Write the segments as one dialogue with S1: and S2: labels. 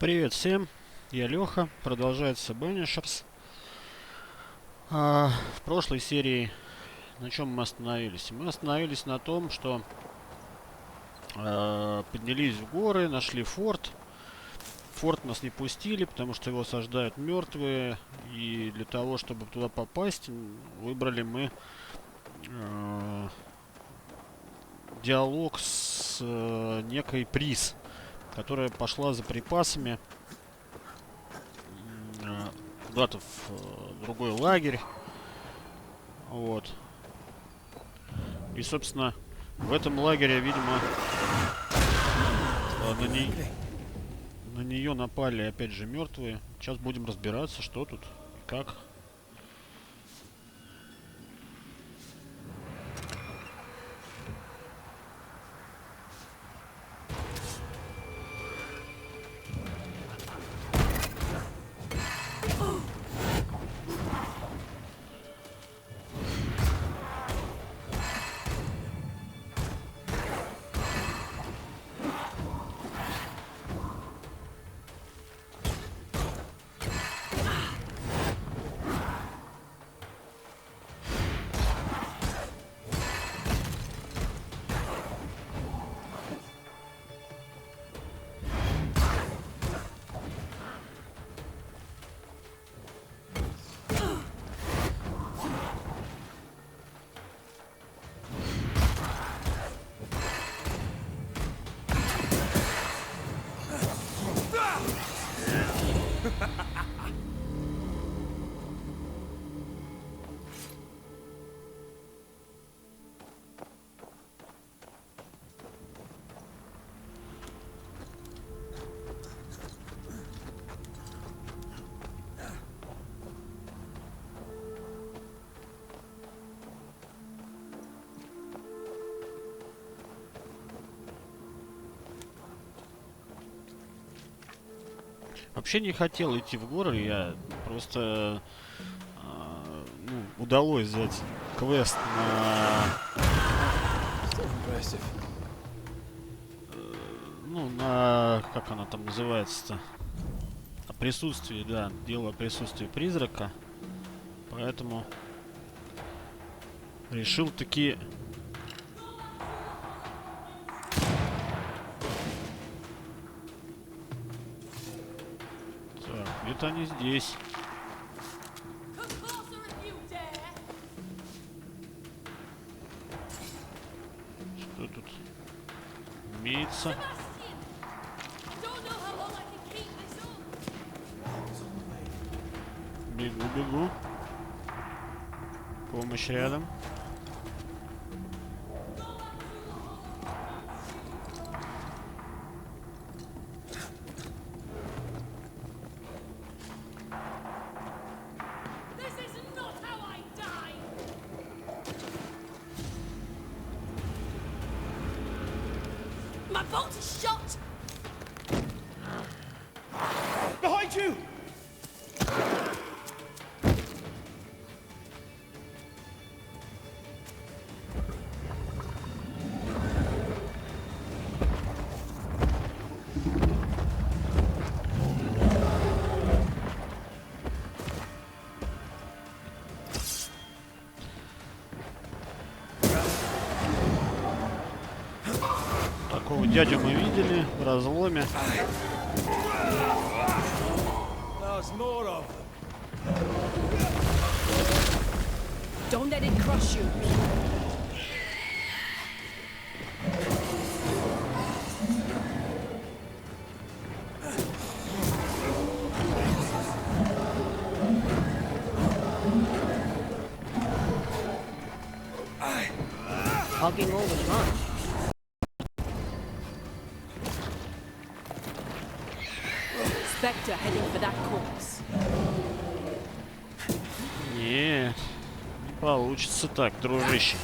S1: Привет всем, я Леха, продолжается Banishers. В прошлой серии на чем мы остановились? Мы остановились на том, что поднялись в горы, нашли форт. Форт нас не пустили, потому что его осаждают мертвые. И для того, чтобы туда попасть, выбрали мы диалог с некой Приз, которая пошла за припасами куда-то в другой лагерь. Вот. И, собственно, в этом лагере, видимо, на нее напали, опять же, мертвые. Сейчас будем разбираться, что тут и как. Вообще не хотел идти в горы, я просто удалось взять квест на как она там называется-то? О присутствии, да, дело о присутствии призрака. Поэтому решил таки где-то они здесь. Что тут имеется? Бегу. Помощь рядом.
S2: My bolt is shot!
S3: Behind you!
S1: Такого дядю мы видели в разломе.
S2: Don't let it crush you. Hugging all the time. Spectre heading for that corpse.
S1: Нет, не получится так, дружище.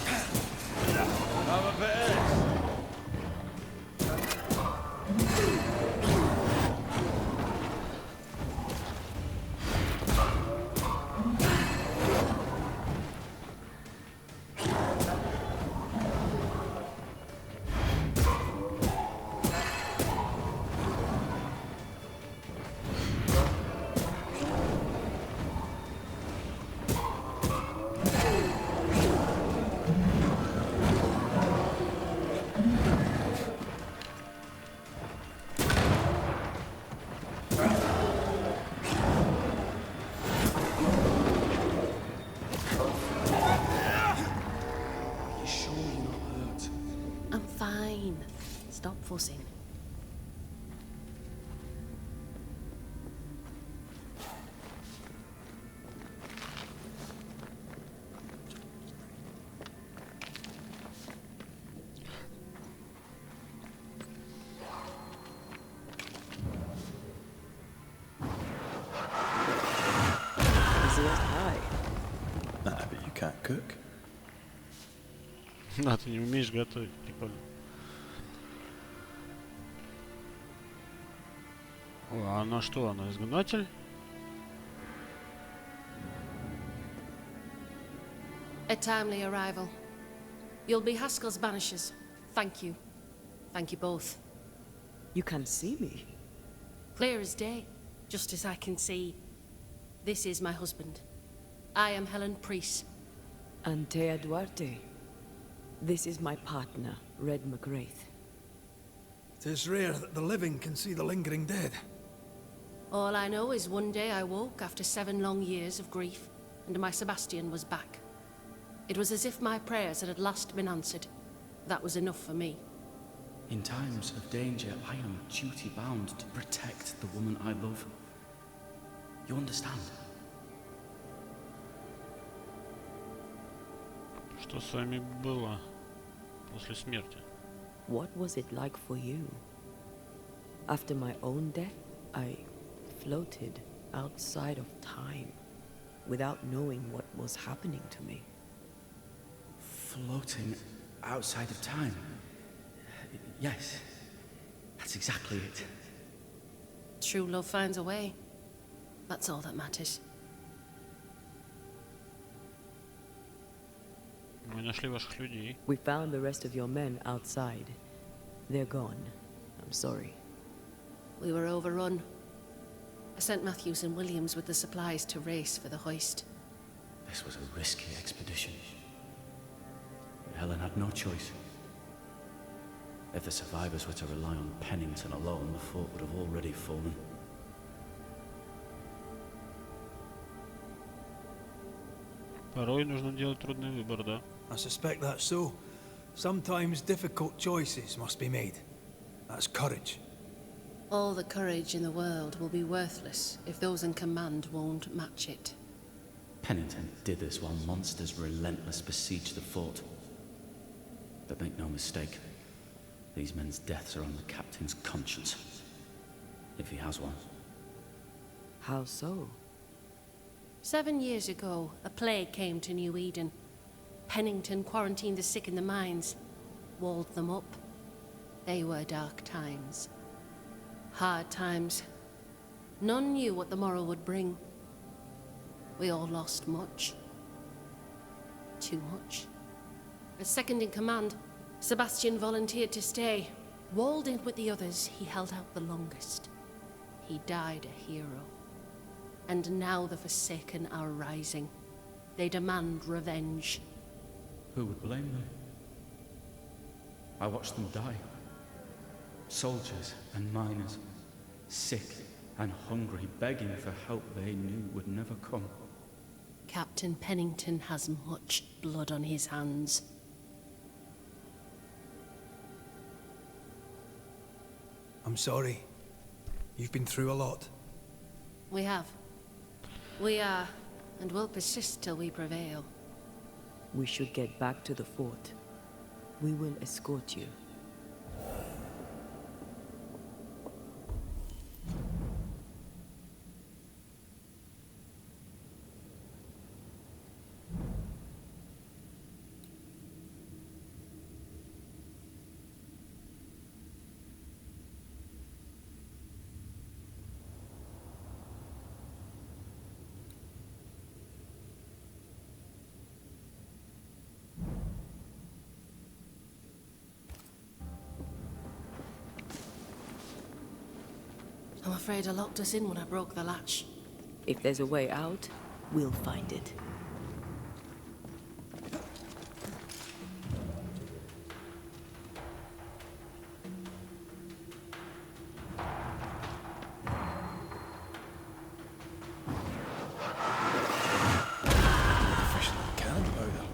S2: Stop fussing.
S4: Nah, but you can't cook.
S1: А, ты не умеешь готовить, прикольно. О, а она что, она изгнатель?
S2: A timely arrival. You'll be Haskell's Banishers. Thank you. Thank you both.
S5: You can see me.
S2: Clear as day, just as I can see. This is my husband. I am Helen Priest.
S5: Antea Duarte. This is my partner, Red McGrath.
S3: 'Tis rare that the living can see the lingering dead.
S2: All I know is one day I woke after 7 long years of grief, and my Sebastian was back. It was as if my prayers had at last been answered. That was enough for me.
S6: In times of danger, I am duty-bound to protect the woman I love. You understand?
S1: Что с вами было после смерти?
S5: What was it like for you? After my own death, I floated outside of time, without knowing what was happening to me.
S6: Floating outside of time. Yes, that's exactly it.
S2: True love finds a way. That's all that matters.
S1: Мы нашли ваших людей.
S5: We found the rest of your men outside. They're gone. I'm sorry.
S2: We were overrun. I sent Matthews and Williams with the supplies to race for the hoist.
S6: This was a risky expedition. Helen had no choice. If the survivors were to rely on Pennington alone, the fort would have already fallen.
S1: Порой нужно делать трудный выбор, да?
S3: I suspect that's so. Sometimes difficult choices must be made. That's courage.
S2: All the courage in the world will be worthless if those in command won't match it.
S6: Pennington did this while monsters relentless besieged the fort. But make no mistake, these men's deaths are on the captain's conscience. If he has one.
S5: How so?
S2: 7 years ago, a plague came to New Eden. Pennington quarantined the sick in the mines, walled them up. They were dark times. Hard times. None knew what the morrow would bring. We all lost much. Too much. As second in command, Sebastian volunteered to stay. Walled in with the others, he held out the longest. He died a hero. And now the Forsaken are rising. They demand revenge.
S6: Who would blame them? I watched them die. Soldiers and miners, sick and hungry, begging for help they knew would never come.
S2: Captain Pennington has much blood on his hands.
S3: I'm sorry. You've been through a lot.
S2: We have. We are, and will persist till we prevail.
S5: We should get back to the fort. We will escort you.
S2: I'm afraid I locked us in when I broke the latch.
S5: If there's a way out, we'll find it.
S4: Professional cannon powder.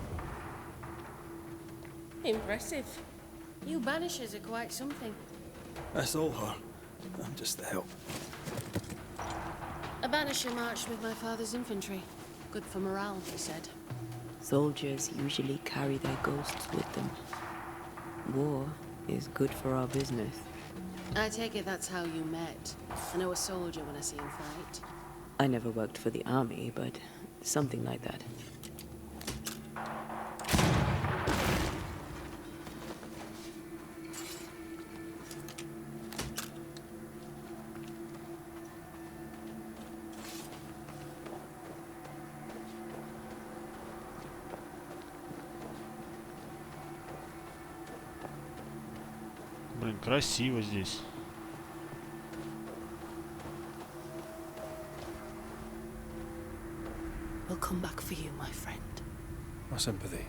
S2: Impressive. You Banishers are quite something.
S4: That's all her. I'm just the help.
S2: A Banisher marched with my father's infantry. Good for morale, he said.
S5: Soldiers usually carry their ghosts with them. War is good for our business.
S2: I take it that's how you met. I know a soldier when I see him fight.
S5: I never worked for the army, but something like that.
S1: Блин, красиво здесь.
S2: We'll come back for you, my friend.
S4: My sympathies.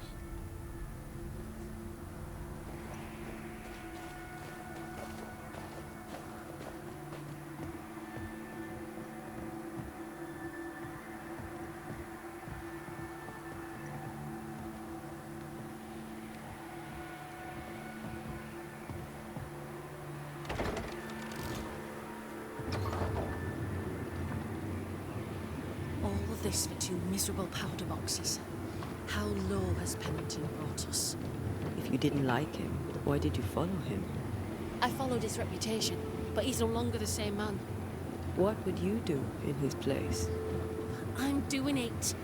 S2: All of this for 2 miserable powder boxes. How low has Pennington brought us?
S5: If you didn't like him, why did you follow him?
S2: I followed his reputation, but he's no longer the same man.
S5: What would you do in his place?
S2: I'm doing it.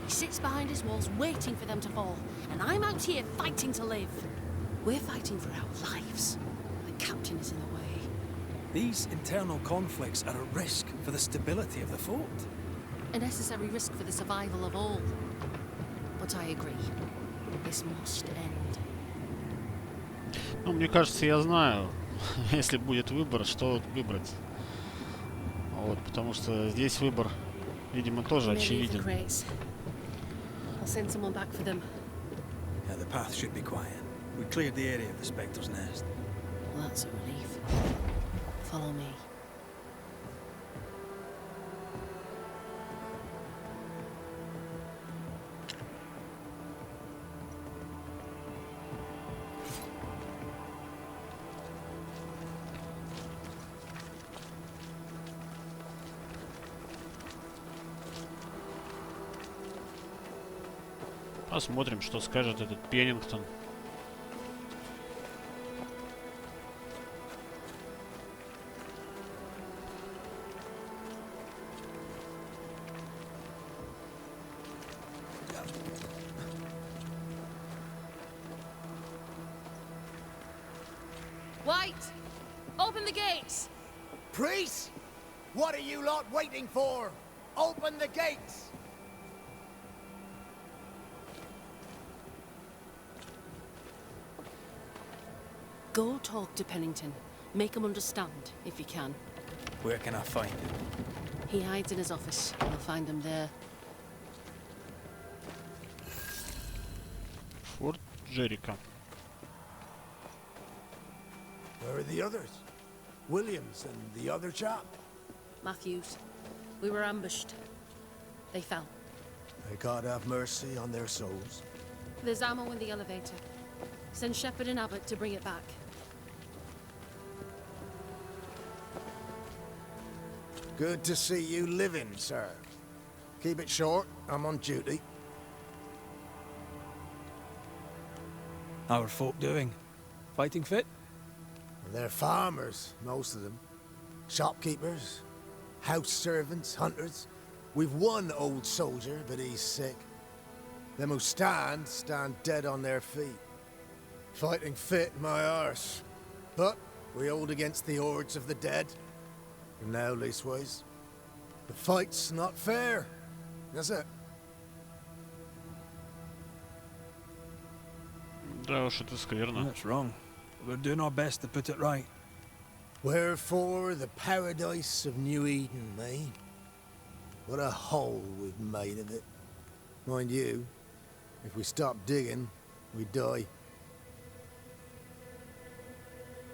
S2: He sits behind his walls waiting for them to fall, and I'm out here fighting to live. We're fighting for our lives. The captain is in the way.
S3: These internal conflicts are a risk for the stability of the fort.
S2: A necessary risk for the survival of all. But I agree. This must end.
S1: Ну, мне кажется, я знаю, если будет выбор, что выбрать. Вот, потому что здесь выбор, видимо, тоже
S2: Maybe the
S1: очевиден.
S2: crates. I'll send someone back for them.
S3: Yeah, the path should be quiet. We cleared the area of the Spectre's nest.
S2: Well, that's a relief. Follow me.
S1: Посмотрим, что скажет этот Пеннингтон.
S2: White! Open the gates!
S7: Priests? What are you lot waiting for? Open the gates!
S2: Go talk to Pennington. Make him understand, if you can.
S3: Where can I find him?
S2: He hides in his office. You'll find him there.
S1: Форт Джерика.
S7: Where are the others? Williams and the other chap?
S2: Matthews. We were ambushed. They fell.
S7: May God have mercy on their souls.
S2: There's ammo in the elevator. Send Shepard and Abbott to bring it back.
S7: Good to see you living, sir. Keep it short, I'm on duty.
S3: How are folk doing? Fighting fit?
S7: They're farmers, most of them. Shopkeepers, house servants, hunters. We've one old soldier, but he's sick. Them who stand dead on their feet. Fighting fit, my arse. But we hold against the hordes of the dead. For now, leastways. The fight's not fair, is it?
S1: Да уж, это скверно.
S3: That's wrong. We're doing our best to put it right.
S7: Wherefore the paradise of New Eden, eh? What a hole we've made of it. Mind you, if we stop digging, we die.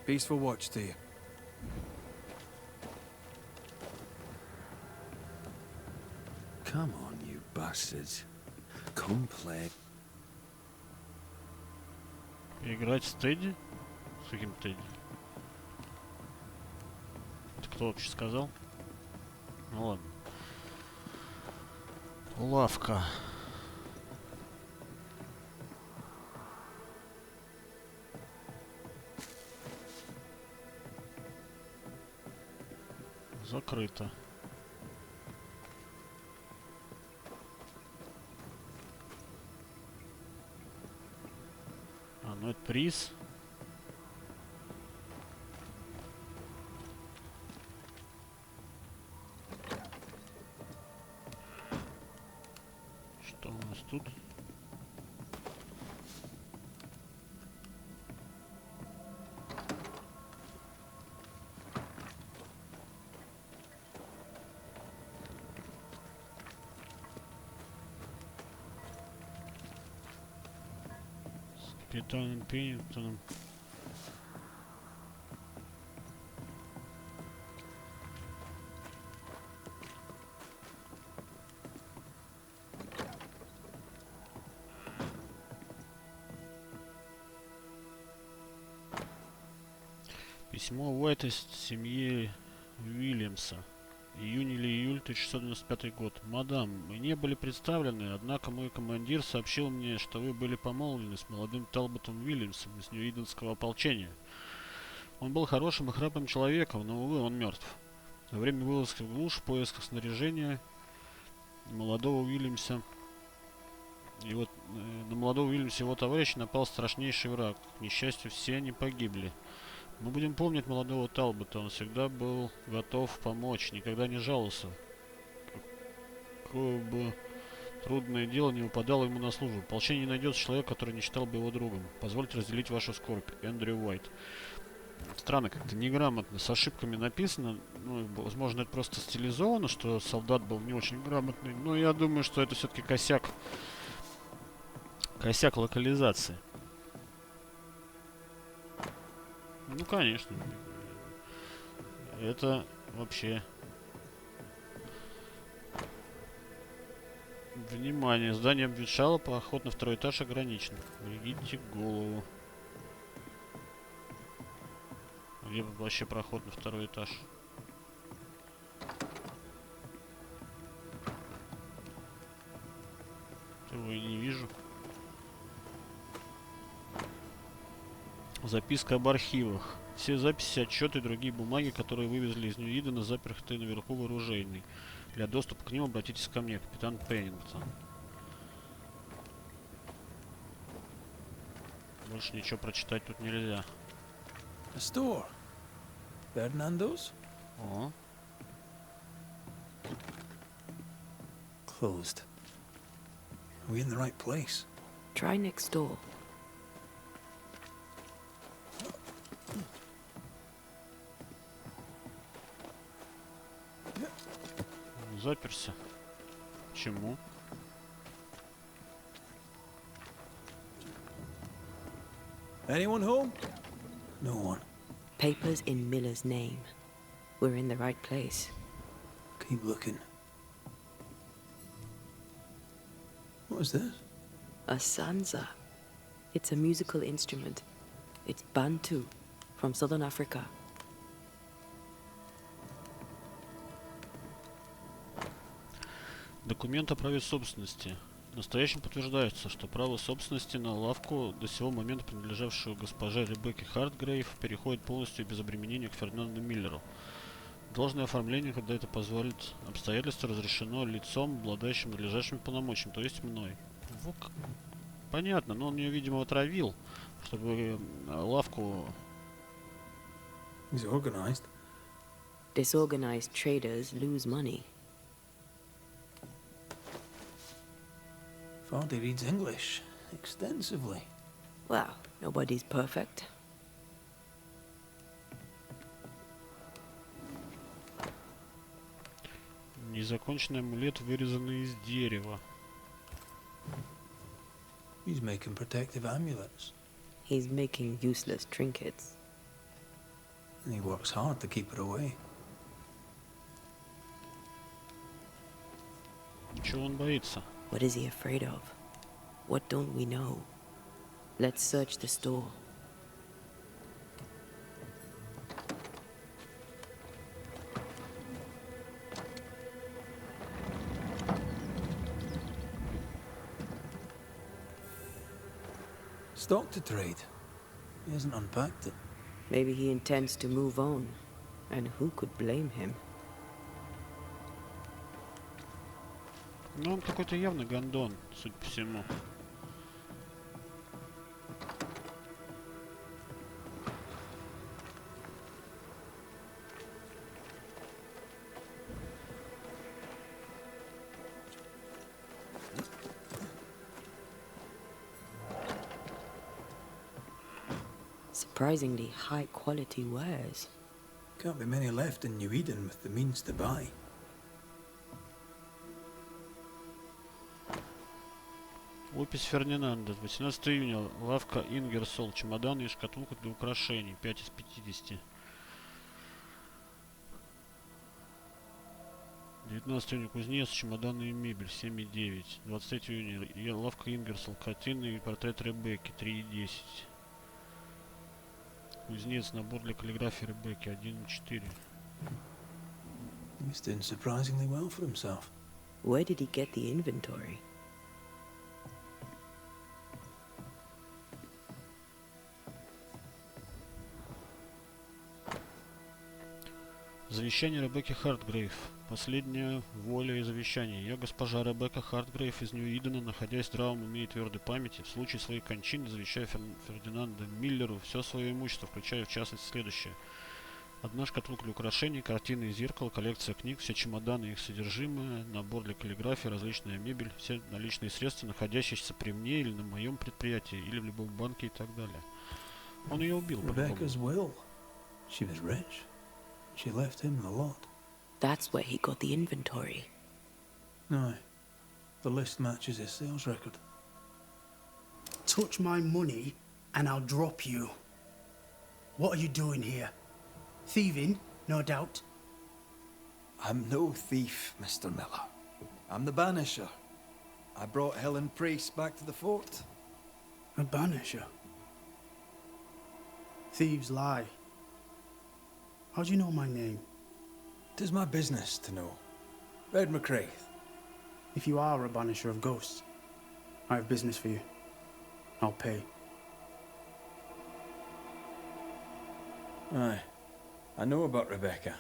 S3: Peaceful watch to you.
S4: Come on, you bastards. Come play.
S1: Играть с Тедди? С каким-то... Это кто вообще сказал? Ну ладно. Лавка. Закрыто. А, ну это приз. Что у нас тут? Капитаном Пеннингтоном. Письмо Уайта из семьи Уильямса. Июнь или июль 1695 год. Мадам, мы не были представлены, однако мой командир сообщил мне, что вы были помолвлены с молодым Талботом Уильямсом из Ньюиденского ополчения. Он был хорошим и храбрым человеком, но, увы, он мертв. Во время вылазки в глушь в поисках снаряжения молодого Уильямса и вот на молодого Уильямса и его товарища напал страшнейший враг. К несчастью, все они погибли. Мы будем помнить молодого Талбота, он всегда был готов помочь, никогда не жаловался. Какое бы трудное дело не выпадало ему на службу. В ополчении не найдется человек, который не считал бы его другом. Позвольте разделить вашу скорбь. Эндрю Уайт. Странно, как-то неграмотно, с ошибками написано. Ну, возможно, это просто стилизовано, что солдат был не очень грамотный. Но я думаю, что это все-таки косяк локализации. Ну, конечно. Это вообще... Внимание, здание обветшало, проход на второй этаж ограничен. Берегите голову. Где вообще проход на второй этаж? Его и не вижу. Записка об архивах. Все записи, отчеты и другие бумаги, которые вывезли из Ньюидена, заперты наверху в оружейной. Для доступа к ним обратитесь ко мне, капитан Пеннингтон. Больше ничего прочитать тут нельзя.
S3: A store. Fernando's?
S1: О.
S3: Closed. Are we in the right place?
S5: Try next door.
S1: Заперся. Почему?
S3: Anyone home? No one.
S5: Papers in Miller's name. We're in the right place.
S3: Keep looking. What is this?
S5: A sanza. It's a musical instrument. It's Bantu, from southern Africa.
S1: Документ о праве собственности. Настоящим подтверждается, что право собственности на лавку, до сего момента принадлежавшую госпоже Ребекке Хартгрейв, переходит полностью без обременения к Фернанду Миллеру. Должное оформление, когда это позволит обстоятельства, разрешено лицом, обладающим надлежащими полномочиями, то есть мной. Вот. Понятно, но он ее, видимо, отравил, чтобы лавку...
S3: He's organized.
S5: Disorganized traders lose money.
S3: Fardy reads English extensively.
S5: Well, nobody's perfect.
S1: Незаконченный амулет, вырезанный из дерева.
S3: He's making protective amulets.
S5: He's making useless trinkets.
S3: And he works hard to keep it away.
S1: Чего он боится?
S5: What is he afraid of? What don't we know? Let's search the store.
S4: Stock to trade. He hasn't unpacked it.
S5: Maybe he intends to move on. And who could blame him?
S1: Ну, он какой-то явно гондон, судя по всему.
S5: Surprisingly high quality wares.
S4: Can't be many left in New Eden with the means to buy.
S1: Опись Фердинанда. 18 июня. Лавка Ингерсол. Чемоданы и шкатулка для украшений. 5 из 50. 19 июня. Кузнец. Чемоданы и мебель. 7,9. 23 июня. Лавка Ингерсол. Картины и портрет Ребекки. 3,10. Кузнец. Набор для каллиграфии Ребекки. 1,4.
S4: He's doing surprisingly well for himself.
S5: Where did he get the inventory?
S1: Завещание Ребекки Хартгрейв. Последняя воля и завещание. Ее госпожа Ребекка Хартгрейв из Нью-Идена, находясь в здравом уме и твердой памяти, в случае своей кончины завещая Фердинанду Миллеру все свое имущество, включая в частности следующее. Одна шкатулка для украшений, картины и зеркало, коллекция книг, все чемоданы и их содержимое, набор для каллиграфии, различная мебель, все наличные средства, находящиеся при мне или на моем предприятии, или в любом банке и так далее. Он ее убил.
S4: Rebecca's will. She was rich. She left him a lot.
S5: That's where he got the inventory.
S4: Aye. The list matches his sales record.
S8: Touch my money and I'll drop you. What are you doing here? Thieving, no doubt.
S4: I'm no thief, Mr. Miller. I'm the Banisher. I brought Helen Priest back to the fort.
S8: A banisher. Thieves lie. How do you know my name?
S4: 'Tis my business to know. Red McCraith.
S8: If you are a banisher of ghosts, I have business for you. I'll pay.
S4: Aye. I know about Rebecca.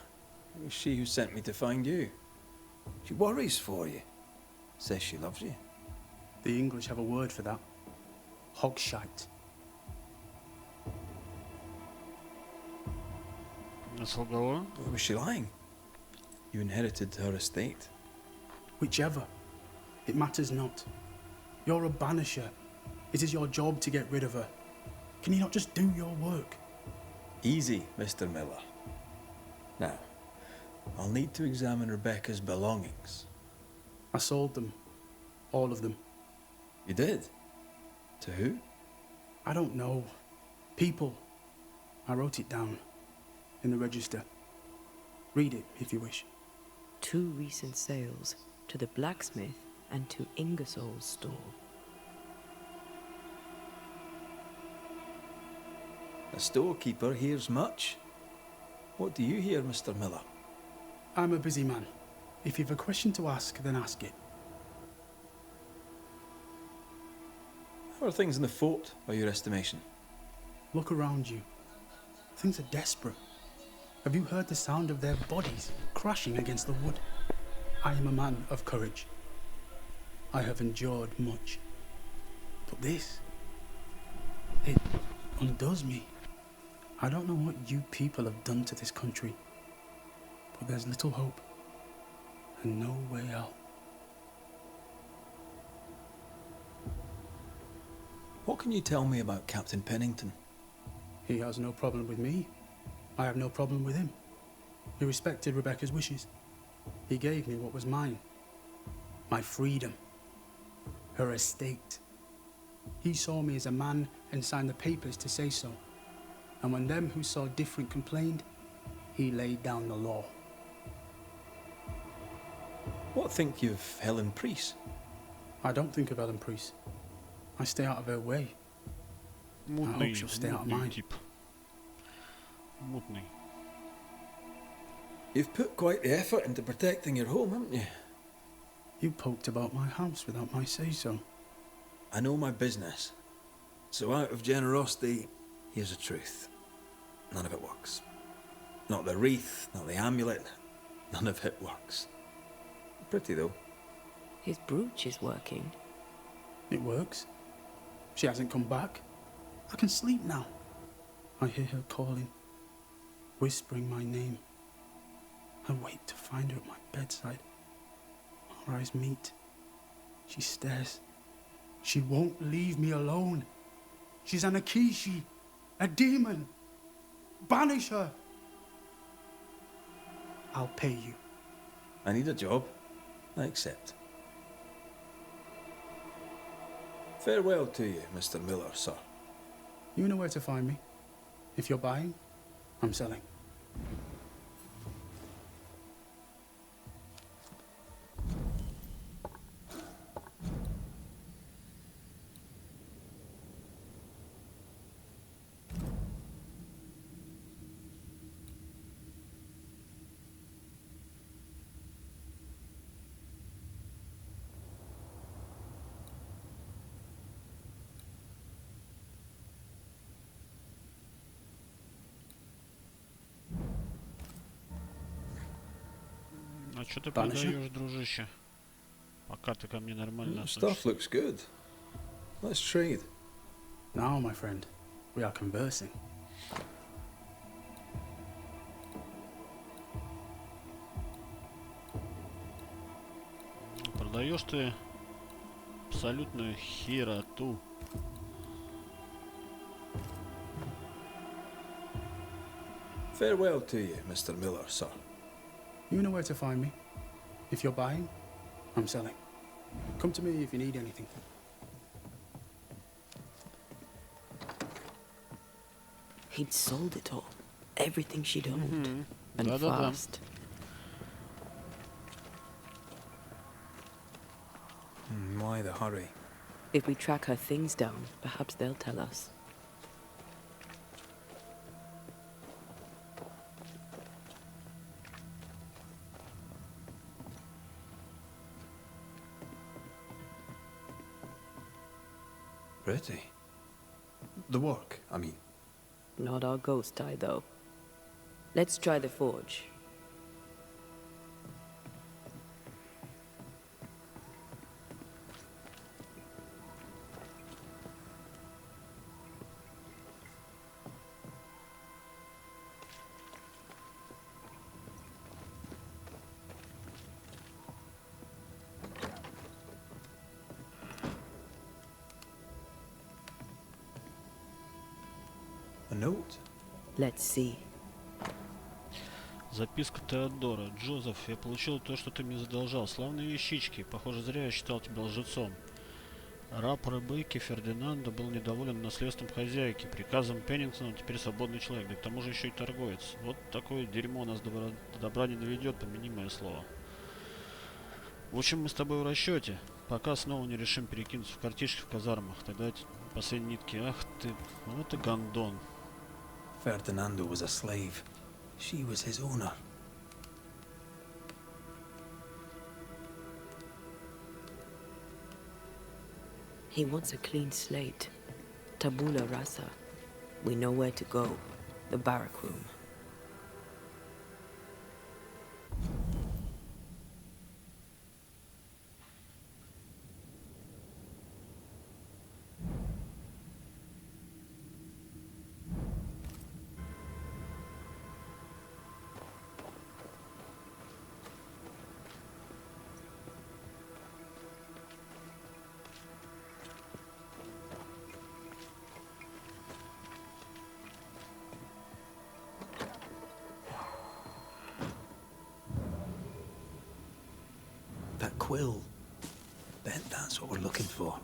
S4: It was she who sent me to find you. She worries for you. Says she loves you.
S8: The English have a word for that. Hogshite.
S1: Солгала.
S4: Was she lying? You inherited her estate.
S8: Whichever. It matters not. You're a banisher. It is your job to get rid of her. Can you not just do your work?
S4: Easy, Mr. Miller. Now, I'll need to examine Rebecca's belongings.
S8: I sold them. All of them.
S4: You did? To who?
S8: I don't know. People. I wrote it down. In the register. Read it, if you wish.
S5: 2 recent sales. To the blacksmith and to Ingersoll's store.
S4: A storekeeper hears much. What do you hear, Mr. Miller?
S8: I'm a busy man. If you've a question to ask, then ask it.
S4: How are things in the fort, by your estimation?
S8: Look around you. Things are desperate. Have you heard the sound of their bodies crashing against the wood? I am a man of courage. I have endured much. But this, it undoes me. I don't know what you people have done to this country, but there's little hope and no way out.
S4: What can you tell me about Captain Pennington?
S8: He has no problem with me. I have no problem with him. He respected Rebecca's wishes. He gave me what was mine. My freedom. Her estate. He saw me as a man and signed the papers to say so. And when them who saw different complained, he laid down the law.
S4: What think you of Helen Priest?
S8: I don't think of Ellen Priest. I stay out of her way.
S1: Мутный,
S8: hope she'll stay out of
S1: мутный
S8: mine.
S1: тип. Мутный.
S4: You've put quite the effort into protecting your home, haven't you?
S8: You poked about my house without my say-so.
S4: I know my business. So out of generosity, here's the truth. None of it works. Not the wreath, not the amulet. None of it works. Pretty though.
S5: His brooch is working.
S8: It works. She hasn't come back. I can sleep now. I hear her calling, whispering my name. I wait to find her at my bedside. Our eyes meet. She stares. She won't leave me alone. She's an Akishi, a demon. Banish her. I'll pay you.
S4: I need a job. I accept. Farewell to you, Mr. Miller, sir.
S8: You know where to find me. If you're buying, I'm selling.
S1: А что ты
S8: Banishers?
S1: продаешь, дружище? Пока ты ко мне нормально
S4: Stuff
S1: относишься.
S4: looks good. Let's trade.
S8: Now, my friend, we are conversing.
S1: Продаешь ты абсолютную хероту.
S4: Farewell to you, Mr. Miller, sir.
S8: You know where to find me. If you're buying, I'm selling. Come to me if you need anything.
S5: He'd sold it all. Everything she'd owned. And
S1: Да-да-да.
S5: fast.
S4: Why the hurry?
S5: If we track her things down, perhaps they'll tell us.
S4: Pretty. The work, I mean.
S5: Not our ghost eye, though. Let's try the forge.
S4: A note?
S5: Let's see.
S1: Записка Теодора. Джозеф, я получил то, что ты мне задолжал. Славные вещички. Похоже, зря я считал тебя лжецом. Раб Ребекки Фердинанда был недоволен наследством хозяйки. Приказом Пеннингтона он теперь свободный человек. Да к тому же еще и торговец. Вот такое дерьмо нас до добра не доведет, помяни мое слово. В общем, мы с тобой в расчете. Пока снова не решим перекинуться в картишки в казармах. Тогда эти последние нитки. Ах ты, вот и гондон.
S4: Ferdinando was a slave. She was his owner.
S5: He wants a clean slate. Tabula rasa. We know where to go. The barrack room.
S4: That quill. Bet that's what we're looking for.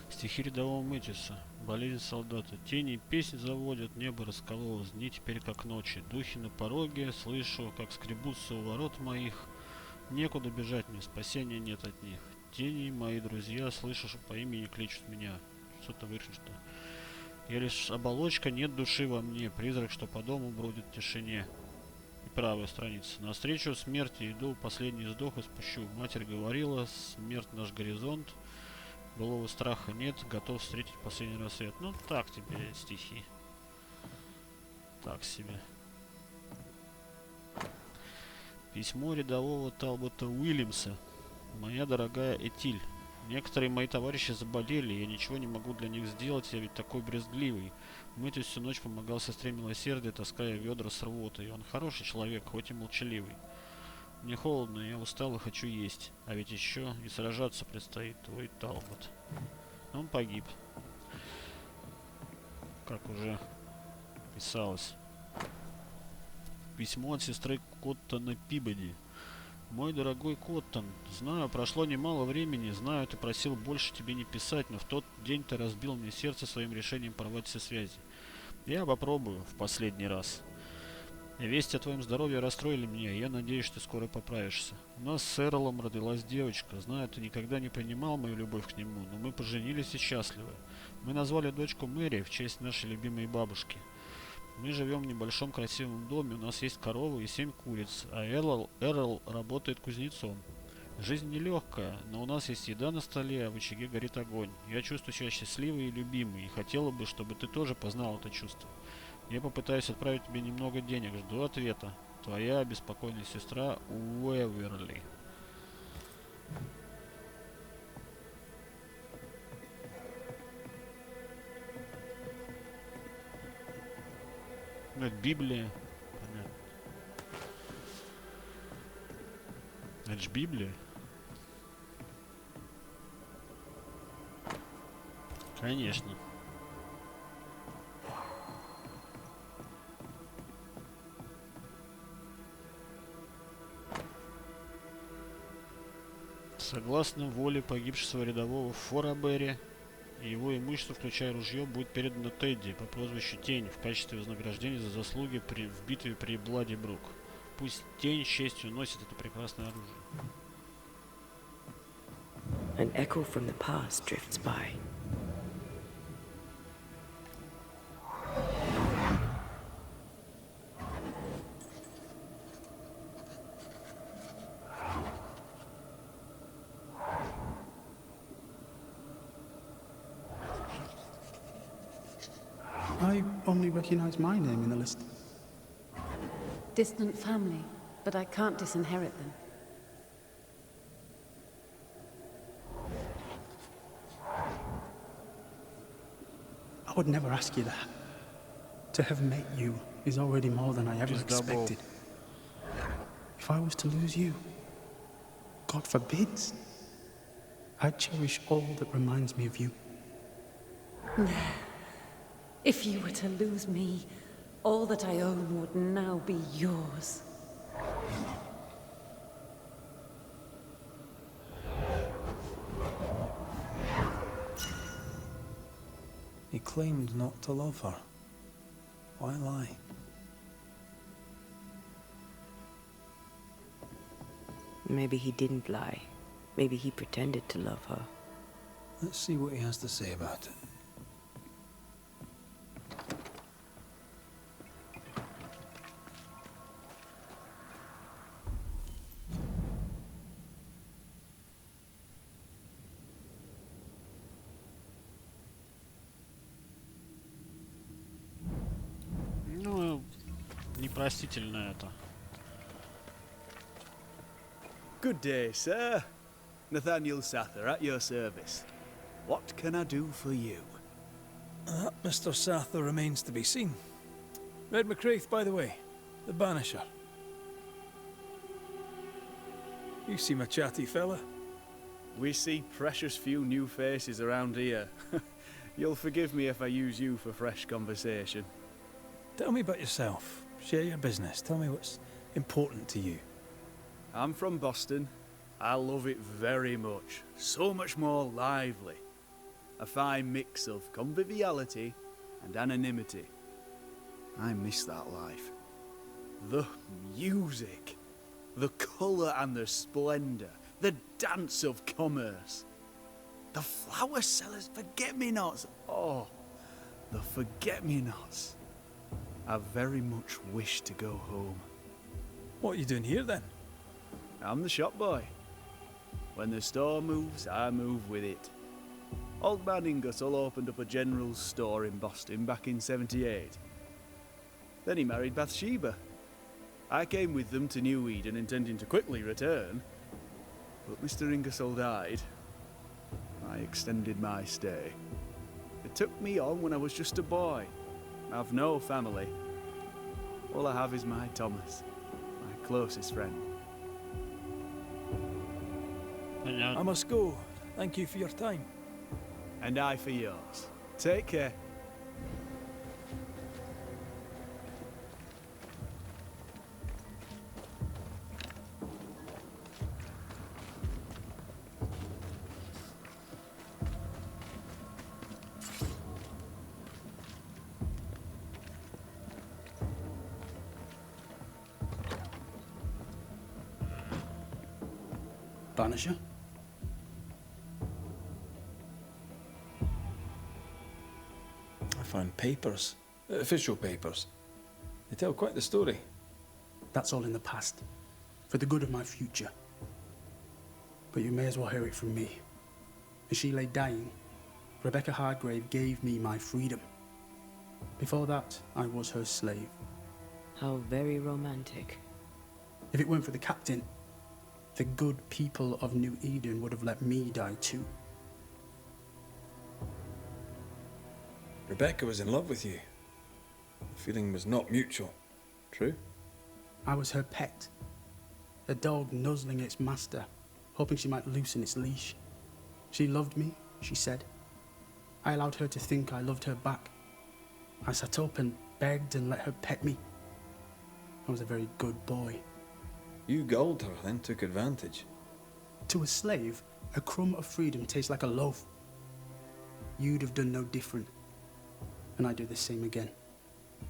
S1: Стихи рядового Мэтиса. Болезнь солдата. Тени и песни заводят, небо раскололось. Дни теперь как ночи. Духи на пороге. Слышу, как скребутся у ворот моих. Некуда бежать мне, спасения нет от них. Тени, мои друзья, слышу, что по имени кличут меня. Что-то вырежет, что. Я лишь оболочка, нет души во мне. Призрак, что по дому бродит в тишине. И правая страница. Навстречу смерти иду, последний вздох испущу. Матерь говорила, смерть наш горизонт. Былого страха нет, готов встретить последний рассвет. Ну, так тебе стихи. Так себе. Письмо рядового Талбота Уильямса. Моя дорогая Этиль. Некоторые мои товарищи заболели, я ничего не могу для них сделать, я ведь такой брезгливый. Мытью всю ночь помогал сестре милосердия, таская ведра с рвотой. Он хороший человек, хоть и молчаливый. Мне холодно, я устал и хочу есть. А ведь еще и сражаться предстоит, твой Талбот. Он погиб. Как уже писалось. Письмо от сестры Коттона Пибоди. Мой дорогой Коттон, знаю, прошло немало времени, знаю, ты просил больше тебе не писать, но в тот день ты разбил мне сердце своим решением порвать все связи. Я попробую в последний раз. Вести о твоем здоровье расстроили меня, и я надеюсь, что ты скоро поправишься. У нас с Эрлом родилась девочка. Знаю, ты никогда не принимал мою любовь к нему, но мы поженились и счастливы. Мы назвали дочку Мэри в честь нашей любимой бабушки. Мы живем в небольшом красивом доме, у нас есть коровы и 7 куриц, а Эрл работает кузнецом. Жизнь нелегкая, но у нас есть еда на столе, а в очаге горит огонь. Я чувствую себя счастливой и любимой, и хотела бы, чтобы ты тоже познал это чувство. Я попытаюсь отправить тебе немного денег, жду ответа. Твоя беспокойная сестра Уэверли. Ну, это Библия. Понятно. Это ж Библия. Конечно. Согласно воле погибшего рядового Форабери, его имущество, включая ружье, будет передано Тедди по прозвищу Тень в качестве вознаграждения за заслуги в битве при Блади-Брук. Пусть Тень с честью носит это прекрасное оружие.
S5: An echo from the past drifts by.
S8: I only recognize my name in the list.
S2: Distant family, but I can't disinherit them.
S8: I would never ask you that. To have met you is already more than I ever
S1: Just double.
S8: expected. If I was to lose you, God forbids, I'd cherish all that reminds me of you.
S2: If you were to lose me, all that I own would now be yours.
S4: He claimed not to love her. Why lie?
S5: Maybe he didn't lie. Maybe he pretended to love her.
S4: Let's see what he has to say about it.
S1: Ну, непростительно это.
S9: Good day, sir. Nathaniel Sather at your service. What can I do for you?
S4: That Mr. Sather remains to be seen. Red McCraith, by the way, the Banisher. You seem a chatty fella.
S9: We see precious few new faces around here. You'll forgive me if I use you for fresh conversation.
S4: Tell me about yourself. Share your business. Tell me what's important to you.
S9: I'm from Boston. I love it very much. So much more lively. A fine mix of conviviality and anonymity. I miss that life. The music. The colour and the splendour. The dance of commerce. The flower sellers' forget-me-nots. Oh, the forget-me-nots. I very much wish to go home.
S4: What are you doing here then?
S9: I'm the shop boy. When the store moves, I move with it. Old man Ingersoll opened up a general store in Boston back in '78. Then he married Bathsheba. I came with them to New Eden intending to quickly return, but Mr. Ingersoll died. I extended my stay. They took me on when I was just a boy. I've no family. All I have is my Thomas, my closest friend.
S3: I must go. Thank you for your time.
S9: And I for yours. Take care.
S8: Banisher?
S4: I found papers. Official papers. They tell quite the story.
S8: That's all in the past. For the good of my future. But you may as well hear it from me. As she lay dying, Rebecca Hargrave gave me my freedom. Before that, I was her slave.
S5: How very romantic.
S8: If it weren't for the captain, the good people of New Eden would have let me die too.
S4: Rebecca was in love with you. The feeling was not mutual. True?
S8: I was her pet. A dog nuzzling its master, hoping she might loosen its leash. She loved me, she said. I allowed her to think I loved her back. I sat up and begged and let her pet me. I was a very good boy.
S4: You gulled her, then took advantage.
S8: To a slave, a crumb of freedom tastes like a loaf. You'd have done no different. And I'd do the same again.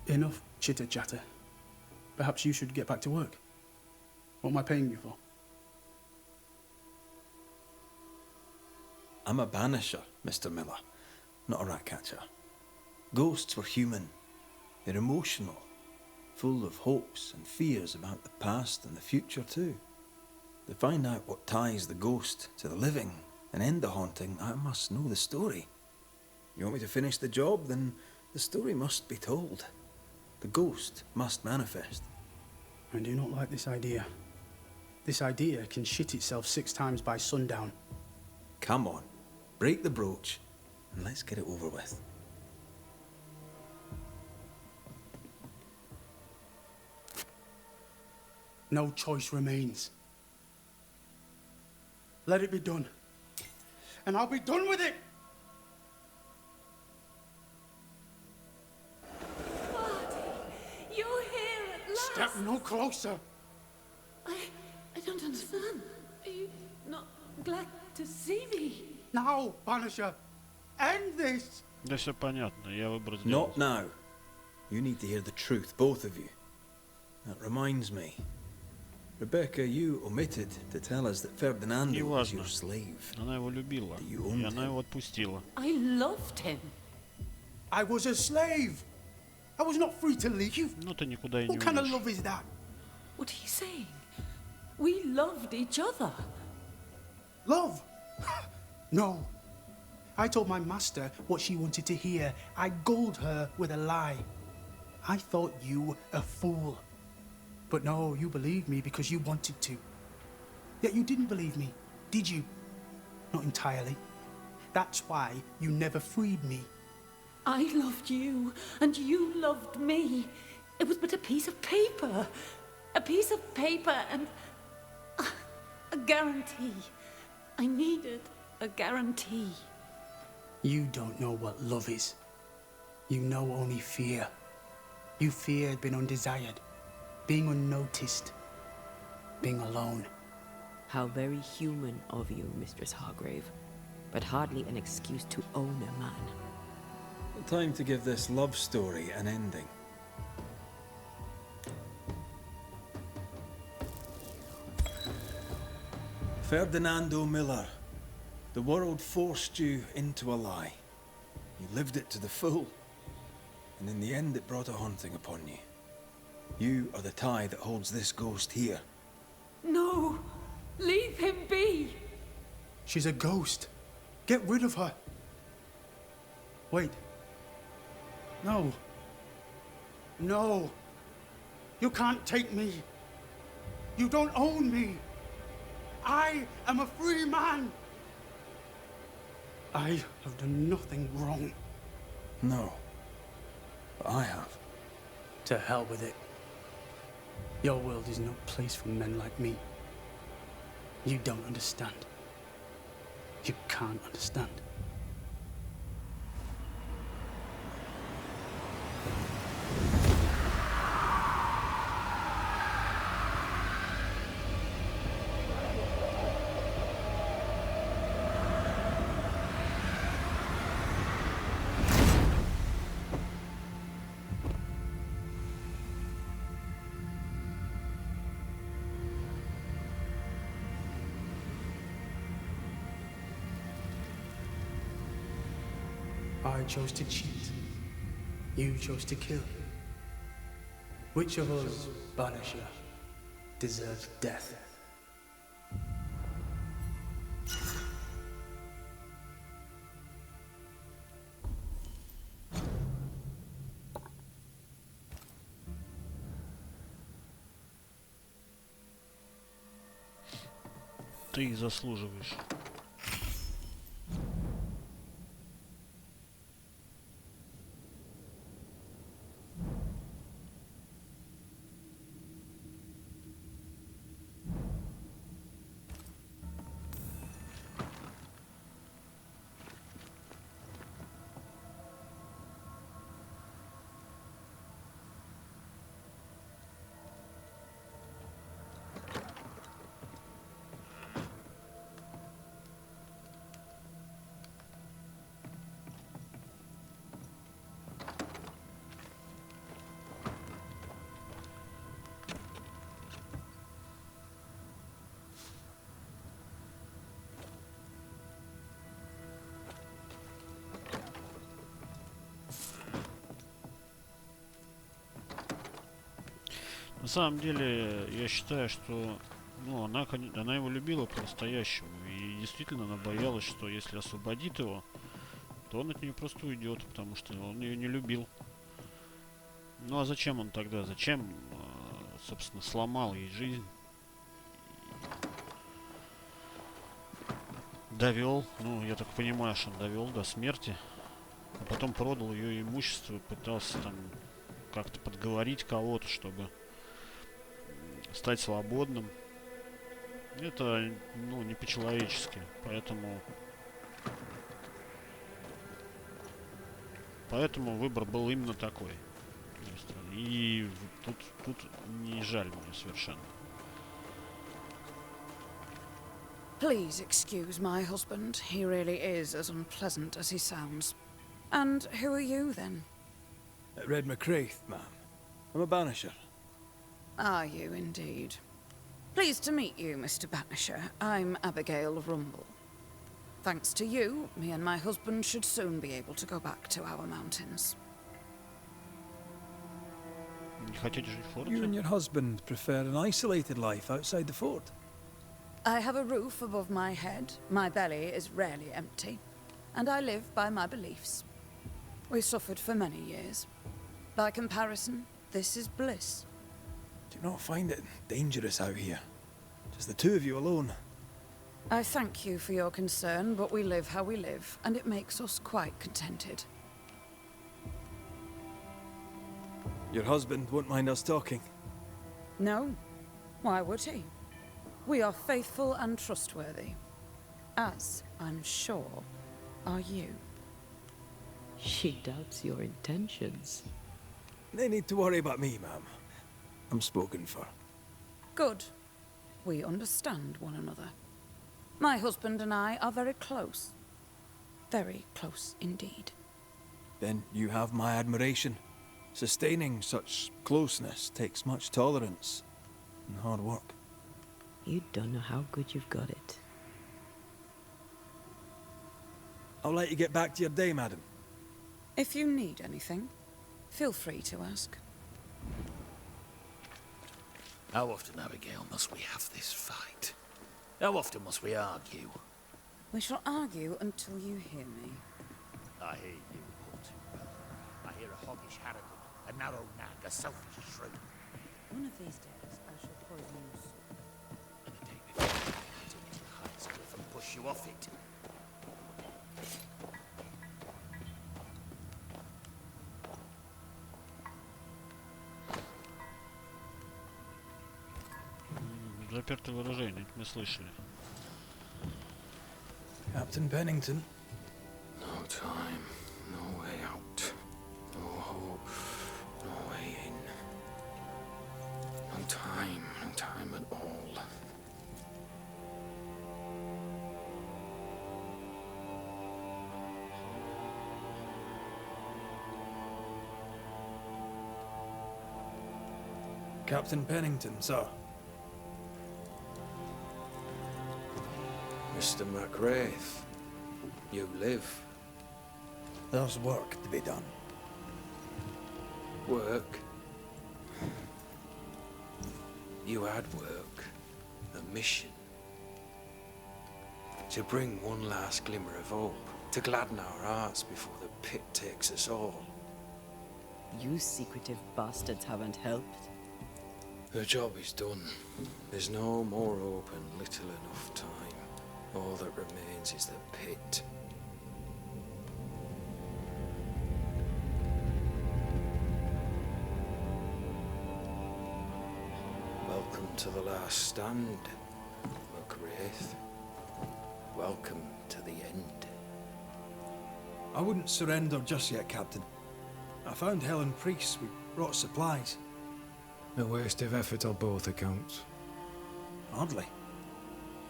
S8: Enough chitter-chatter. Perhaps you should get back to work. What am I paying you for?
S4: I'm a banisher, Mr. Miller, not a rat catcher. Ghosts were human. They're emotional, full of hopes and fears about the past and the future too. To find out what ties the ghost to the living and end the haunting, I must know the story. You want me to finish the job? Then the story must be told. The ghost must manifest.
S8: I do not like this idea. This idea can shit itself 6 times by sundown.
S4: Come on, break the brooch and let's get it over with.
S8: No choice remains. Let it be done. And I'll be done with it!
S2: You're here at last!
S8: Step no closer!
S2: I don't understand. Are you not glad to see me?
S8: Now, Banisher! End this!
S1: Да все понятно, я выбор сделал.
S4: Not now. You need to hear the truth, both of you. That reminds me. Rebecca, you omitted to tell us that Ferdinando was your slave.
S1: Она его любила, и она его отпустила.
S2: I loved him.
S8: I was a slave! I was not free to leave.
S1: Ну ты никуда и не
S8: What kind of
S1: уйдешь.
S8: love is that?
S2: What are you saying? We loved each other.
S8: Love? No. I told my master what she wanted to hear. I gulled her with a lie. I thought you a fool. But no, you believed me because you wanted to. Yet you didn't believe me, did you? Not entirely. That's why you never freed me.
S2: I loved you, and you loved me. It was but a piece of paper. A piece of paper and a guarantee. I needed a guarantee.
S8: You don't know what love is. You know only fear. You feared being undesired, being unnoticed, being alone.
S5: How very human of you, Mistress Hargrave, but hardly an excuse to own a man.
S4: Time to give this love story an ending. Ferdinando Miller, the world forced you into a lie. You lived it to the full, and in the end it brought a haunting upon you. You are the tie that holds this ghost here.
S10: No! Leave him be!
S8: She's a ghost. Get rid of her. Wait. No. No. You can't take me. You don't own me. I am a free man. I have done nothing wrong.
S4: No. But I have.
S8: To hell with it. Your world is no place for men like me. You don't understand. You can't understand. I chose to cheat. You chose to kill. Which of us, Banisher, deserves death?
S1: Ты заслуживаешь. На самом деле, я считаю, что она его любила по-настоящему. И действительно, она боялась, что если освободит его, то он от нее просто уйдет, потому что он ее не любил. Ну а зачем он тогда? Зачем, собственно, сломал ей жизнь? Довел, ну, я так понимаю, что он довел до смерти. А потом продал ее имущество, пытался там как-то подговорить кого-то, чтобы стать свободным. Это, ну, не по-человечески. Поэтому выбор был именно такой. И тут не жаль мне совершенно.
S10: Please excuse my husband. He really is as unpleasant as he sounds. And who are you, then?
S4: Red McCraith, ma'am. I'm a banisher.
S10: Are you, indeed? Pleased to meet you, Mr. Banisher. I'm Abigail Rumble. Thanks to you, me and my husband should soon be able to go back to our mountains.
S1: Не хотите жить в форте?
S3: You and your husband prefer an isolated life outside the fort.
S10: I have a roof above my head, my belly is rarely empty, and I live by my beliefs. We suffered for many years. By comparison, this is bliss.
S4: Do you not find it dangerous out here? Just the two of you alone.
S10: I thank you for your concern, but we live how we live, and it makes us quite contented.
S4: Your husband won't mind us talking.
S10: No, why would he? We are faithful and trustworthy, as I'm sure are you.
S5: She doubts your intentions.
S4: No need to worry about me, ma'am. I'm spoken for.
S10: Good. We understand one another. My husband and I are very close. Very close indeed.
S4: Then you have my admiration. Sustaining such closeness takes much tolerance and hard work.
S5: You don't know how good you've got it.
S4: I'll let you get back to your day, madam.
S10: If you need anything, feel free to ask.
S11: How often, Abigail, must we have this fight? How often must we argue?
S10: We shall argue until you hear me.
S11: I hear you all too well. I hear a hoggish harridan, a narrow nag, a selfish shrew.
S10: One of these days, I shall poison you soul.
S11: And the day before, I take you to the highest cliff and push you off it.
S1: Запертое вооружение, мы слышали.
S4: Captain Pennington.
S11: No time, no way out. No hope, no way in. No time at all.
S4: Captain Pennington, sir.
S11: Mr. McWraith, you live.
S4: There's work to be done.
S11: Work? You had work. A mission. To bring one last glimmer of hope. To gladden our hearts before the pit takes us all.
S5: You secretive bastards haven't helped.
S11: The job is done. There's no more hope and little enough time. All that remains is the pit. Welcome to the last stand, McWraith. Welcome to the end.
S4: I wouldn't surrender just yet, Captain. I found Helen Priest. We brought supplies.
S11: A waste of effort on both accounts.
S4: Hardly.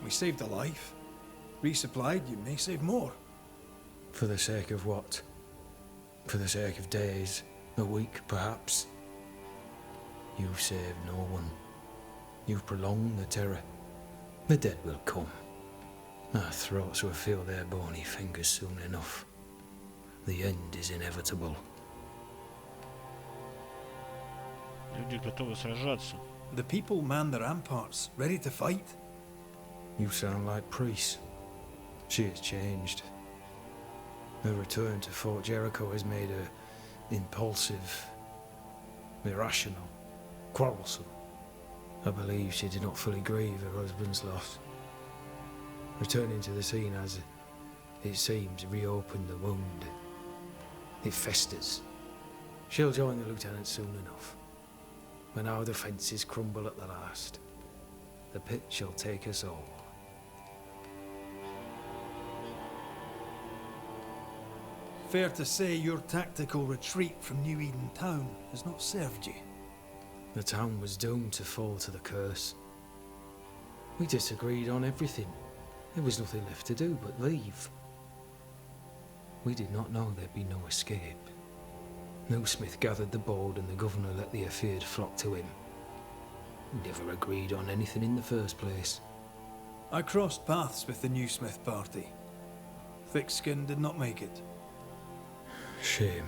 S4: We saved a life. Resupplied, you may save more.
S11: For the sake of what? For the sake of days, a week perhaps? You've saved no one. You've prolonged the terror. The dead will come. Our throats will feel their bony fingers soon enough. The end is inevitable.
S1: Люди готовы сражаться.
S4: The people man the ramparts, ready to fight.
S11: You sound like Priest. She has changed. Her return to Fort Jericho has made her impulsive, irrational, quarrelsome. I believe she did not fully grieve her husband's loss. Returning to the scene has, it seems, reopened the wound. It festers. She'll join the lieutenant soon enough. When our defences crumble at the last, the pit shall take us all.
S4: Fair to say your tactical retreat from New Eden town has not served you.
S11: The town was doomed to fall to the curse. We disagreed on everything. There was nothing left to do but leave. We did not know there'd be no escape. No Smith gathered the board and the governor let the affair flock to him. We never agreed on anything in the first place.
S4: I crossed paths with the new Smith party. Thick-Skin did not make it.
S11: Shame.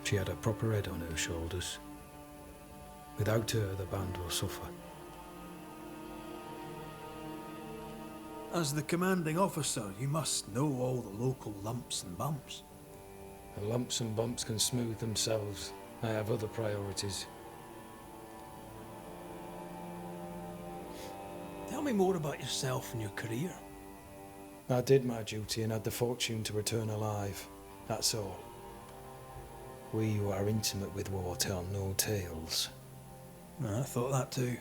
S11: She had a proper head on her shoulders. Without her, the band will suffer.
S4: As the commanding officer, you must know all the local lumps and bumps.
S11: The lumps and bumps can smooth themselves. I have other priorities.
S4: Tell me more about yourself and your career.
S11: I did my duty and had the fortune to return alive. That's all. We who are intimate with war tell no tales.
S4: I thought that too.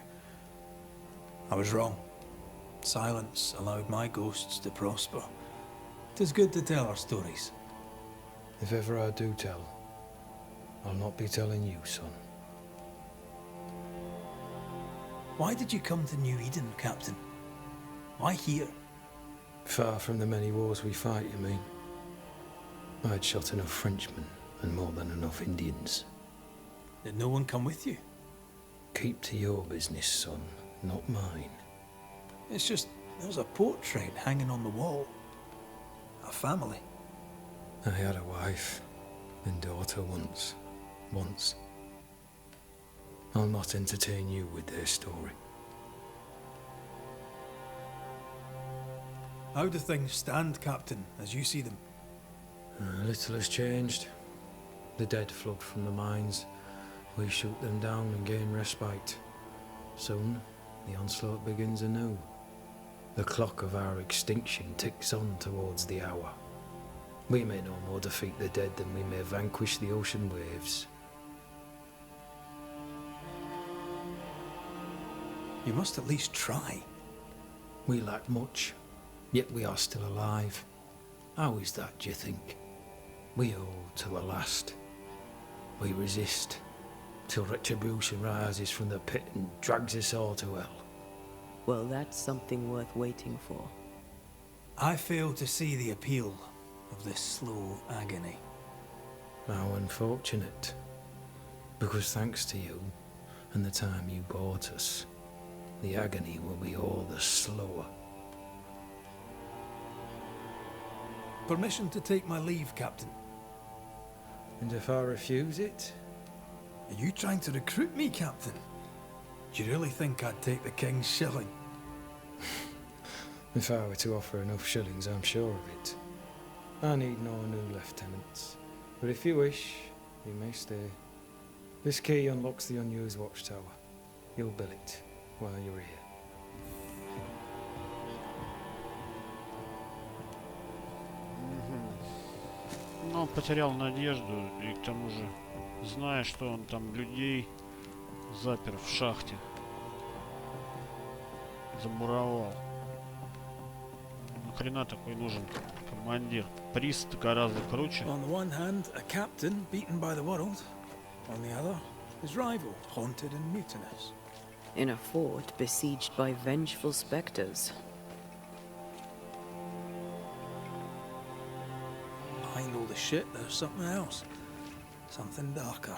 S4: I was wrong. Silence allowed my ghosts to prosper. 'Tis good to tell our stories.
S11: If ever I do tell, I'll not be telling you, son.
S4: Why did you come to New Eden, Captain? Why here?
S11: Far from the many wars we fight, you mean? I'd shot enough Frenchmen and more than enough Indians.
S4: Did no one come with you?
S11: Keep to your business, son, not mine.
S4: It's just, there's a portrait hanging on the wall. A family.
S11: I had a wife and daughter once. I'll not entertain you with their story.
S3: How do things stand, Captain, as you see them?
S11: Little has changed. The dead flood from the mines. We shoot them down and gain respite. Soon, the onslaught begins anew. The clock of our extinction ticks on towards the hour. We may no more defeat the dead than we may vanquish the ocean waves.
S3: You must at least try.
S11: We lack much, yet we are still alive. How is that, do you think? We hold to the last. We resist, till retribution rises from the pit and drags us all to hell.
S5: Well, that's something worth waiting for.
S3: I fail to see the appeal of this slow agony.
S11: How unfortunate. Because thanks to you, and the time you bought us, the agony will be all the slower.
S3: Permission to take my leave, Captain.
S11: And if I refuse it?
S3: Are you trying to recruit me, Captain? Do you really think I'd take the King's shilling?
S11: If I were to offer enough shillings, I'm sure of it. I need no new lieutenants. But if you wish, you may stay. This key unlocks the unused watchtower. You'll bill it while you're here.
S1: Но он потерял надежду, и к тому же, зная, что он там людей запер в шахте, замуровал. Нахрена такой нужен командир? Приз гораздо круче.
S3: On the one hand, a captain beaten by the world. On the other, his rival, haunted and mutinous.
S5: In a fort besieged by vengeful specters.
S3: Behind all the shit, there's something else. Something darker.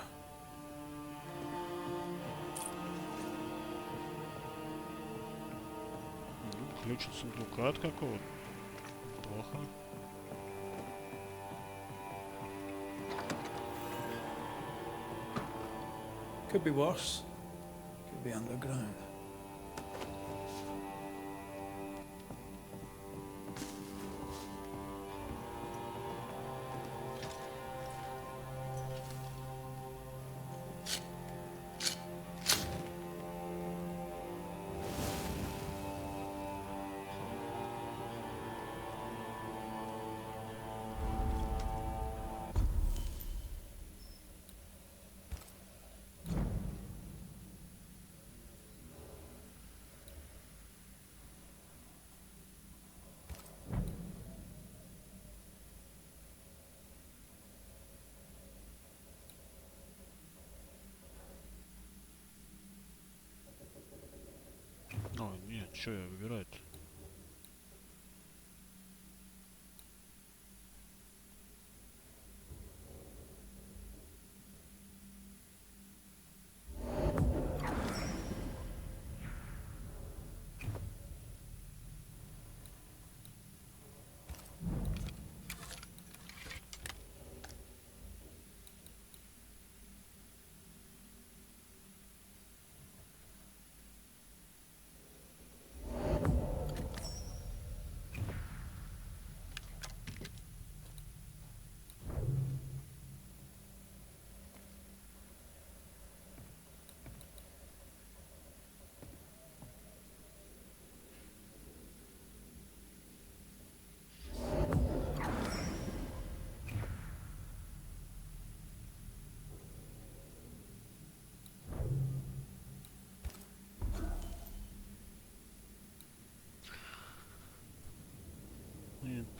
S1: Ключ от сундука от какого-то. Плохо.
S3: Could be worse. Could be underground.
S1: О, нет, что я выбираю-то?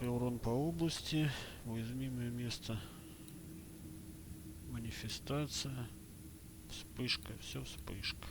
S1: Урон по области, уязвимое место, манифестация, вспышка, все вспышка.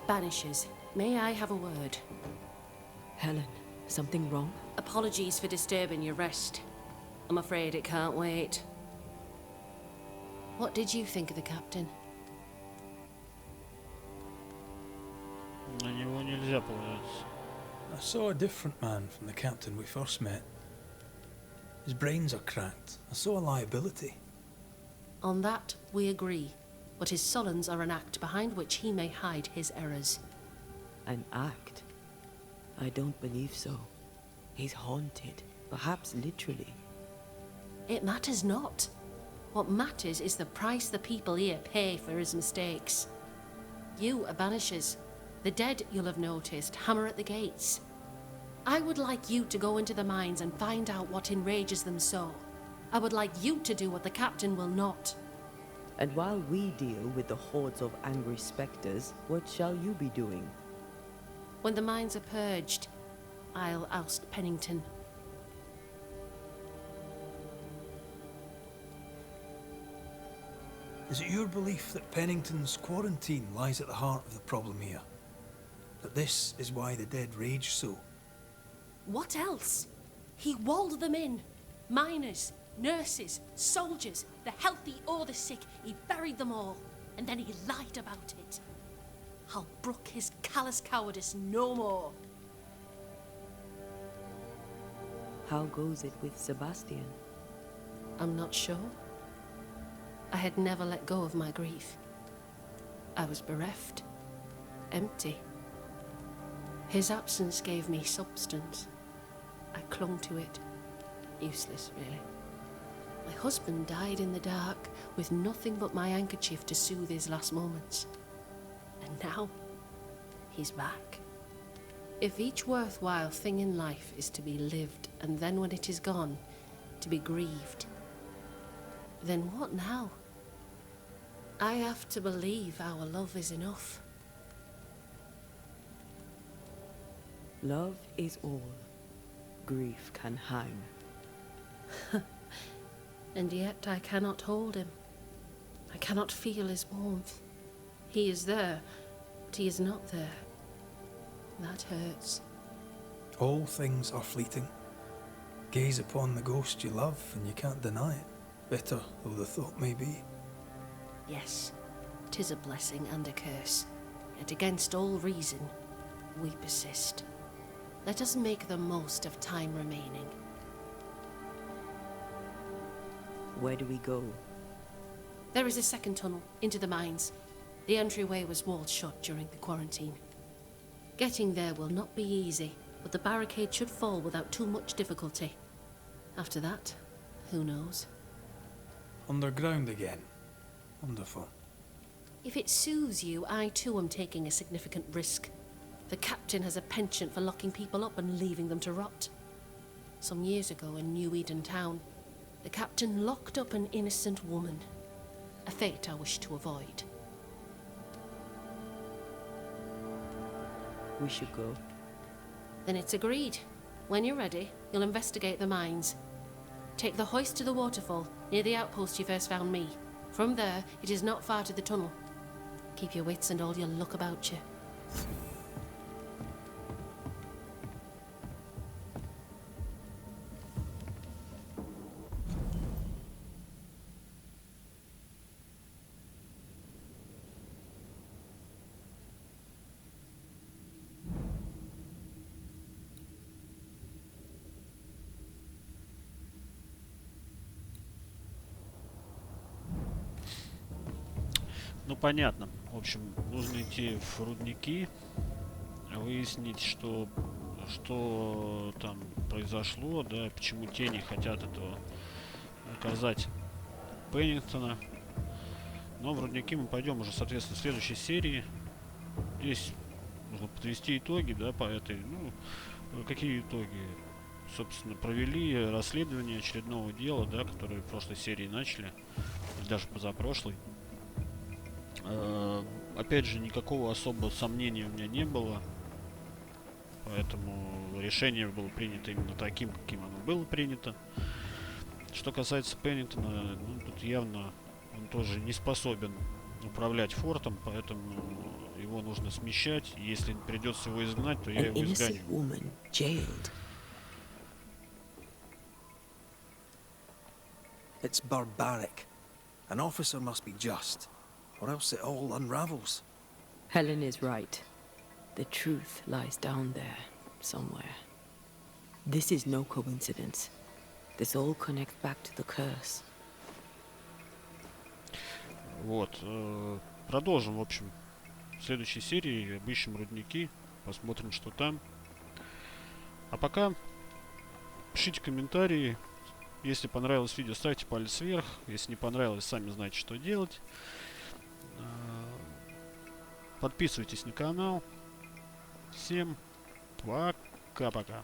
S2: Banishers, may I have a word?
S5: Helen, something wrong?
S2: Apologies for disturbing your rest. I'm afraid it can't wait. What did you think of the captain?
S1: На него нельзя полагаться.
S3: I saw a different man from the captain we first met. His brains are cracked. I saw a liability.
S2: On that, we agree. But his sullens are an act behind which he may hide his errors.
S5: An act? I don't believe so. He's haunted, perhaps literally.
S2: It matters not. What matters is the price the people here pay for his mistakes. You are banishers. The dead, you'll have noticed, hammer at the gates. I would like you to go into the mines and find out what enrages them so. I would like you to do what the captain will not.
S5: And while we deal with the hordes of angry spectres, what shall you be doing?
S2: When the mines are purged, I'll oust Pennington.
S3: Is it your belief that Pennington's quarantine lies at the heart of the problem here? That this is why the dead rage so?
S2: What else? He walled them in. Miners, nurses, soldiers, the healthy or the sick. He buried them all, and then he lied about it. I'll brook his callous cowardice no more.
S5: How goes it with Sebastian?
S2: I'm not sure. I had never let go of my grief. I was bereft, empty. His absence gave me substance. I clung to it. Useless, really. My husband died in the dark, with nothing but my handkerchief to soothe his last moments. And now, he's back. If each worthwhile thing in life is to be lived, and then when it is gone, to be grieved, then what now? I have to believe our love is enough.
S5: Love is all. Grief can hang.
S2: And yet I cannot hold him. I cannot feel his warmth. He is there, but he is not there. That hurts.
S3: All things are fleeting. Gaze upon the ghost you love and you can't deny it, bitter though the thought may be.
S2: Yes, 'tis a blessing and a curse. Yet against all reason, we persist. Let us make the most of time remaining.
S5: Where do we go?
S2: There is a second tunnel into the mines. The entryway was walled shut during the quarantine. Getting there will not be easy, but the barricade should fall without too much difficulty. After that, who knows?
S3: Underground again. Wonderful.
S2: If it soothes you, I too am taking a significant risk. The captain has a penchant for locking people up and leaving them to rot. Some years ago in New Eden town, the captain locked up an innocent woman. A fate I wish to avoid.
S5: We should go.
S2: Then it's agreed. When you're ready, you'll investigate the mines. Take the hoist to the waterfall, near the outpost you first found me. From there, it is not far to the tunnel. Keep your wits and all your luck about you.
S1: Ну понятно. В общем, нужно идти в рудники, выяснить, что там произошло, да, почему тени хотят этого наказать Пеннингтона. Но в рудники мы пойдем уже, соответственно, в следующей серии. Здесь нужно подвести итоги, да, по этой. Ну, какие итоги? Собственно, провели расследование очередного дела, да, которое в прошлой серии начали, даже позапрошлой. Опять же, никакого особого сомнения у меня не было, поэтому решение было принято именно таким, каким оно было принято. Что касается Пеннингтона, ну, тут явно он тоже не способен управлять фортом, поэтому его нужно смещать. И если придется его изгнать, то я
S5: An
S1: его
S5: innocent
S1: изгоню.
S5: woman jailed.
S4: It's barbaric. An officer must be just, or else it all unravels.
S5: Helen is right. The truth lies down there, somewhere. This is no coincidence. This all connects back to the curse.
S1: Вот. Продолжим, в общем, в следующей серии. Обыщем рудники. Посмотрим, что там. А пока пишите комментарии. Если понравилось видео, ставьте палец вверх. Если не понравилось, сами знаете, что делать. Подписывайтесь на канал. Всем пока-пока.